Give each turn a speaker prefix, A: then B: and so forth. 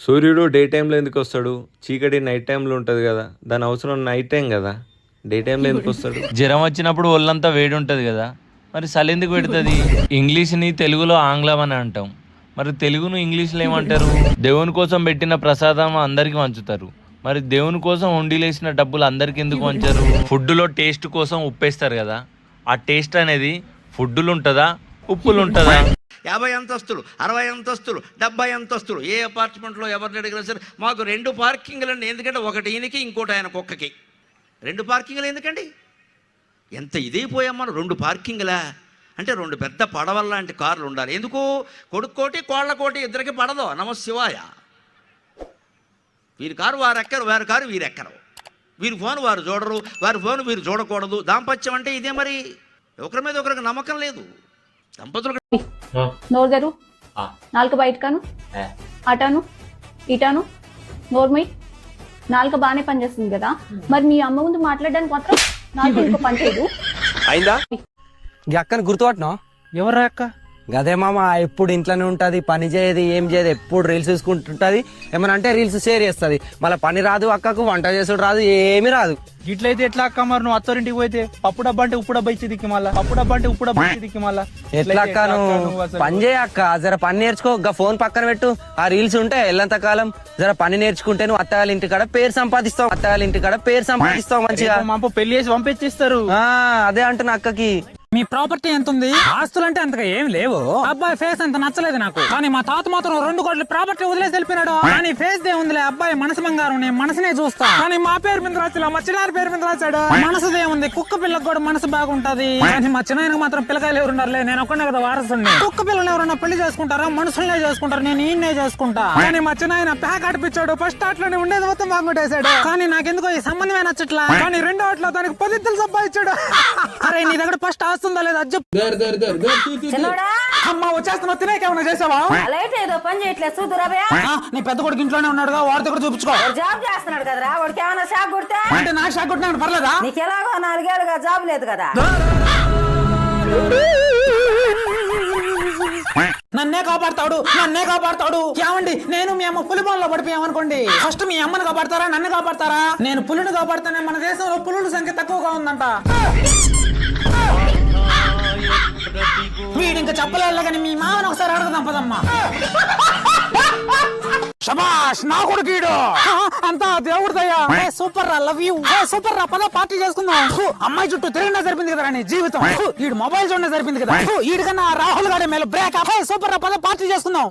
A: సూర్యుడు డే టైంలో ఎందుకు వస్తాడు? చీకటి నైట్ టైంలో ఉంటుంది కదా, దాని అవసరం నైట్ టైం కదా, డే టైంలో ఎందుకు వస్తాడు?
B: జ్వరం వచ్చినప్పుడు ఒళ్ళంతా వేడి ఉంటుంది కదా, మరి చలి ఎందుకు పెడుతుంది? ఇంగ్లీష్ని తెలుగులో ఆంగ్లం అని అంటాం, మరి తెలుగును ఇంగ్లీష్లో ఏమంటారు? దేవుని కోసం పెట్టిన ప్రసాదం అందరికి పంచుతారు, మరి దేవుని కోసం వండిలేసిన డబ్బులు అందరికి ఎందుకు పంచారు? ఫుడ్లో టేస్ట్ కోసం ఉప్పేస్తారు కదా, ఆ టేస్ట్ అనేది ఫుడ్డులు ఉంటుందా, ఉప్పులు ఉంటుందా?
C: 50 అంతస్తులు, 60 అంతస్తులు, 70 అంతస్తులు, ఏ అపార్ట్మెంట్లో ఎవరిని అడిగినా సరే మాకు 2 పార్కింగ్లు అండి. ఎందుకంటే ఒకటి ఈయనకి, ఇంకోటి ఆయన కుక్కకి. 2 పార్కింగ్లు ఎందుకండి? ఎంత ఇదైపోయాం మనం. 2 పార్కింగ్లా అంటే 2 పెద్ద పడవల లాంటి కార్లు ఉండాలి. ఎందుకు? కొడుక్కోటి కోళ్ళకోటి ఇద్దరికి పడదు. నమశివాయ. వీరి కారు వారు ఎక్కరు, వారి కారు వీరు ఎక్కరు, వీరి ఫోన్ వారు చూడరు, వారి ఫోన్ వీరు చూడకూడదు. దాంపత్యం అంటే ఇదే. మరి ఒకరి మీద ఒకరికి నమ్మకం లేదు. దంపతులు
D: నోరు తెరు, నాలుక బయటకాను, అటాను ఇటాను, నోర్మై. నాలుక బాగానే పనిచేస్తుంది కదా, మరి మీ అమ్మ ముందు మాట్లాడడానికి మాత్రం నాలుక ఇంకో పని చేయదు.
E: అయిందా? ఈ అక్కని గుర్తుపట్టినా?
F: ఎవరా అక్క?
E: గదే మామ, ఎప్పుడు ఇంట్లోనే ఉంటది, పని చేయదు, ఏం చేయదు, ఎప్పుడు రీల్స్ చూసుకుంటుంటది. ఏమన్నా అంటే రీల్స్ షేర్ చేస్తుంది. మళ్ళీ పని రాదు అక్కకు, వంట చేసుడు రాదు, ఏమి రాదు.
F: ఇట్లయితే ఎట్లా అక్క? మరి నువ్వు అత్తోరింటికి పోతే పప్పు డబ్బా అంటే ఉప్పు డబ్బా ఇచ్చి దిక్కి మళ్ళా, పప్పు డబ్బా అంటే ఉప్పు డబ్బా ఇచ్చి దిక్కి మళ్ళా.
E: ఎట్లా అక్క? నువ్వు పని చేయ అక్క, జర పని నేర్చుకో. ఫోన్ పక్కన పెట్టు, ఆ రీల్స్ ఉంటే ఎల్లంత కాలం. జర పని నేర్చుకుంటే నువ్వు అత్తగారి ఇంటికాడ పేరు సంపాదిస్తావు, అత్తగారి ఇంటికాడ పేరు సంపాదిస్తావు మంచిగా.
F: మా అమ్మ పెళ్లి చేసి పంపించేస్తారు.
E: అదే అంటున్నా అక్కకి.
G: మీ ప్రాపర్టీ ఎంత ఉంది? ఆస్తులు అంటే అంతగా ఏం లేవు. అబ్బాయి ఫేస్ అంత నచ్చలేదు నాకు, కానీ మా తాత మాత్రం 2 కోట్ల ప్రాపర్టీ వదిలేసి వెళ్ళిపోయినాడు. కానీ ఫేస్ దే ఉందిలే, అబ్బాయి మనసు బంగారం, నేను మనసునే చూస్తా. కానీ మా పేరు మీద రాసిలా, మా చిన్నారి పేరు మీద రాశాడు. మనసుదే ఉంది, కుక్క పిల్లకు కూడా మనసు బాగుంటది. కానీ మా చిన్నాయనకు మాత్రం పిల్లకాయలు ఎవరున్నారులే, నేను ఒక్కనే కదా వారసుని. కుక్క పిల్లలు ఎవరన్నా పెళ్లి చేసుకుంటారా? మనుషులనే చేసుకుంటారు, నేను ఈయన్నే చేసుకుంటా. కానీ మా చిన్నాయన ప్యాక్ ఆడిపించాడు, ఫస్ట్ ఆటలోనే ఉండేది మొత్తం బాగుంటేశాడు. కానీ నాకెందుకో ఈ సంబంధమే నచ్చట్లా. కానీ 2వ ఆటలో దానికి 10 ఇద్దరు సంపాదించాడు. అరే నీ దగ్గర ఫస్ట్ ఆస్తుందా లేదా? అమ్మా వచ్చేస్తున్నా, తినేకేమన్నా చేసావా?
H: ఏదో పని చేయట్లేదు చూదురాబే.
G: నీ పెద్ద కొడుకు ఇంట్లోనే ఉన్నాడుగా, వాడి దగ్గర చూపించుకో.
H: జాబ్ చేస్తున్నాడు కదరా, వాడికి ఏమైనా షాక్ కొడితే?
G: అంటే నాకు షాక్ కొట్టినా పర్లేదా?
H: నీకు ఎలాగో 4 ఏళ్ళుగా జాబ్ లేదు కదా.
G: నన్నే కాపాడతాడు, నన్నే కాపాడతాడు. ఏమండి, నేను మీ అమ్మ పులి బొమ్మలో పడిపోయామనుకోండి, ఫస్ట్ మీ అమ్మని కాపాడతారా, నన్ను కాపాడతారా? నేను పులిని కాపాడుతానే. మన దేశంలో పులుల సంఖ్య తక్కువగా ఉందంట. వీడు ఇంకా చెప్పలేదు కానీ మీ మామని ఒకసారి అడగదాం పదమ్మా. శబాష్, నా కొడుకీడు. అంతా దేవుడిదయ్యా. సూపర్ రా, లవ్ యూ. సూపర్ రా, పద పార్టీ చేసుకుందాం. అమ్మాయి చుట్టూ తిరిగినా సరిపోయింది కదా నీ జీవితం. ఈడు మొబైల్ చూడనే సరిపోయింది కదా. ఈడికన్నా రాహుల్ గారి మేలు బ్రేక్. సూపర్ రా, పద పార్టీ చేసుకుందాం.